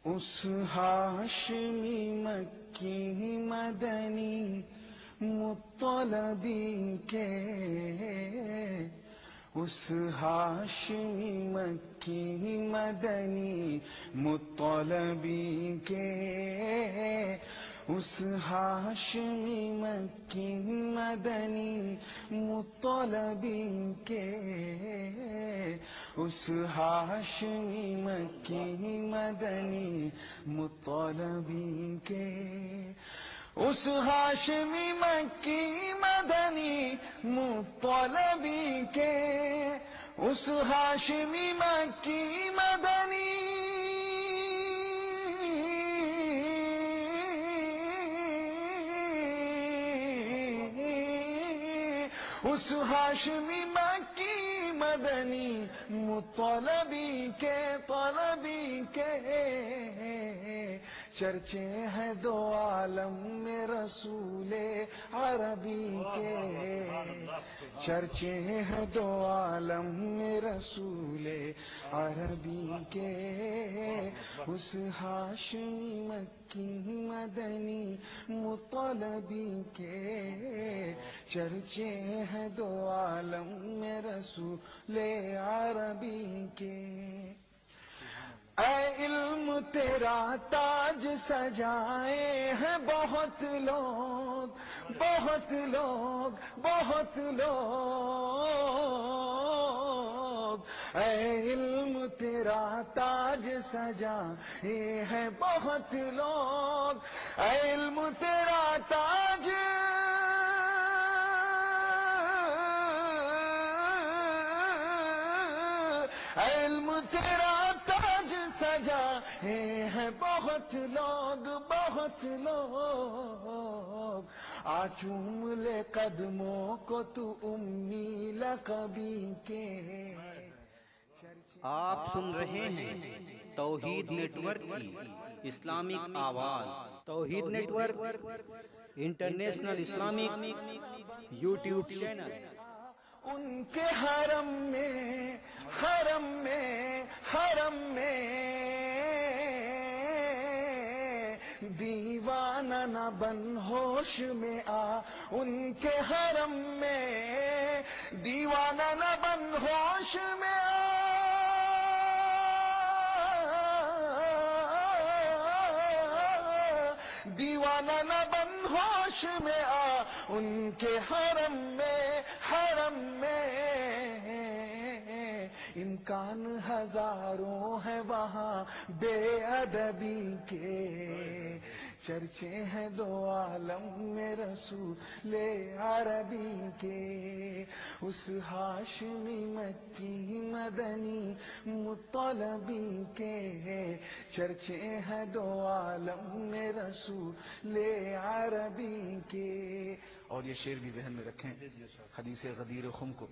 اس ہاشمی مکی مدنی مطلبی کے، اس ہاشمی مکی مدنی مطلبی کے، اس ہاشمی مکی مدنی مطلبی کے، اس ہاشمی مکی مدنی مطلبی کے، اس ہاشمی مکی مدنی مطلبی کے، اس ہاشمی مکی مدنی اس ہاشمی مکی مدنی مطلبی کے، طلبی کے، چرچے ہیں دو عالم میں رسول عربی کے، چرچے ہیں دو عالم میں رسول عربی کے، اس ہاشمی مکی مدنی مطلبی کے، چرچے ہیں دو عالم میں رسول عربی کے۔ اے علم تیرا تاج سجائے ہیں بہت لوگ، بہت لوگ، بہت لوگ، اے علم تیرا تاج سجائے ہیں بہت لوگ، اے علم تیرا تاج علم تیرا تاج سجا ہے بہت لوگ، بہت لوگ، آ چوم لے قدموں کو تو امی لقبی کے۔ آپ سن رہے ہیں توحید نیٹ ورک کی اسلامک آواز۔ Tauheed network international Islamic YouTube channel. ان کے حرم میں، حرم میں، حرم میں دیوانہ نہ بن ہوش میں آ، ان کے حرم میں دیوانہ نہ بن ہوش میں آ، دیوانہ نہ بن ہوش میں آ، ان کے حرم میں، حرم میں امکان ہزاروں ہے وہاں بے ادبی کے، چرچے ہیں دو عالم میں رسول عربی کے، اس ہاشمی مکی مدنی مطلبی کے، چرچے ہیں دو عالم میں رسول عربی کے۔ اور یہ شعر بھی ذہن میں رکھیں حدیث غدیر خم کو،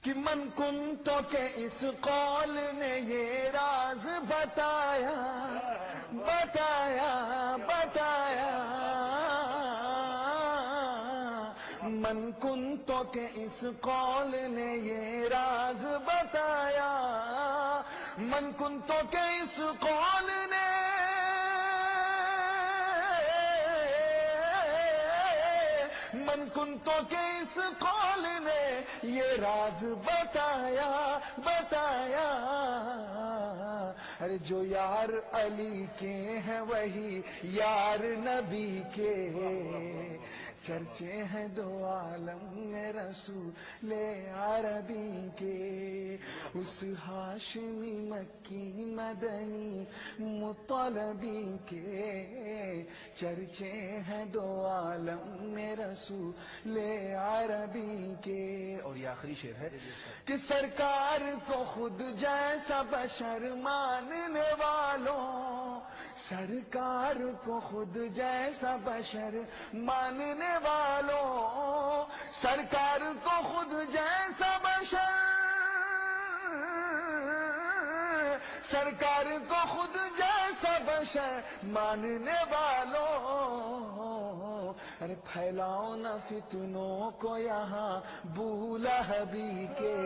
کہ من کنتو کہ اس قول نے یہ راز بتایا، بتایا، بتایا، من کنتو کہ اس قول نے یہ راز بتایا، من کنتو کہ اس قول نے من کنتو کہ اس قول نے یہ راز بتایا، بتایا، ارے جو یار علی کے ہیں وہی یار نبی کے، چرچے ہیں دو عالم میں رسول عربی کے، اس ہاشمی مکی مدنی مطلبی کے، چرچے ہیں دو عالم میں رسول عربی کے۔ اور یہ آخری شعر ہے کہ سرکار کو خود جیسا بشر ماننے والوں، سرکار کو خود جیسا بشر ماننے والوں، سرکار کو خود جیسا بشر، سرکار کو خود جیسا بشر ماننے والوں، ارے پھیلاؤ نہ فتنوں کو یہاں بولہبی کے،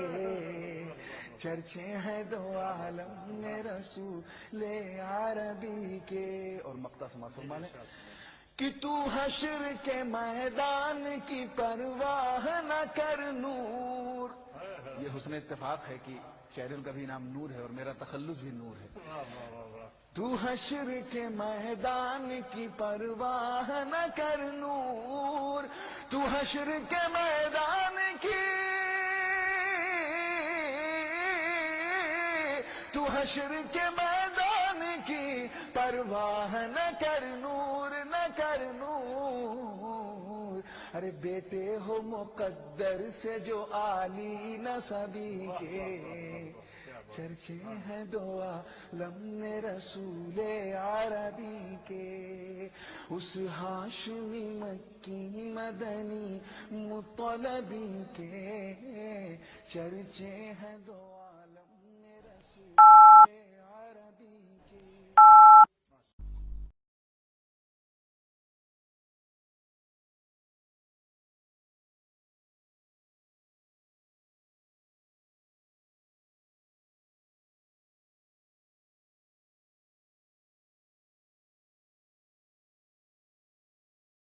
چرچے ہیں دو عالم میں رسول عربی کے. اور مقطع سماعت فرما لیں کہ تو حشر کے میدان کی پرواہ نہ کر نور. یہ حسن اتفاق ہے کہ شاعر کا بھی نام نور ہے اور میرا تخلص بھی نور ہے. تو حشر کے میدان کی پرواہ نہ کر نور. تو حشر کے میدان کی تو حشر کے میدان کی پرواہ نہ کر نور نہ کر نور. ارے بیٹے ہو مقدر سے جو عالی نسبی کے چرچے ہیں دو عالم رسول عربی کے. اس ہاشمی مکی مدنی مطلبی کے چرچے ہیں دو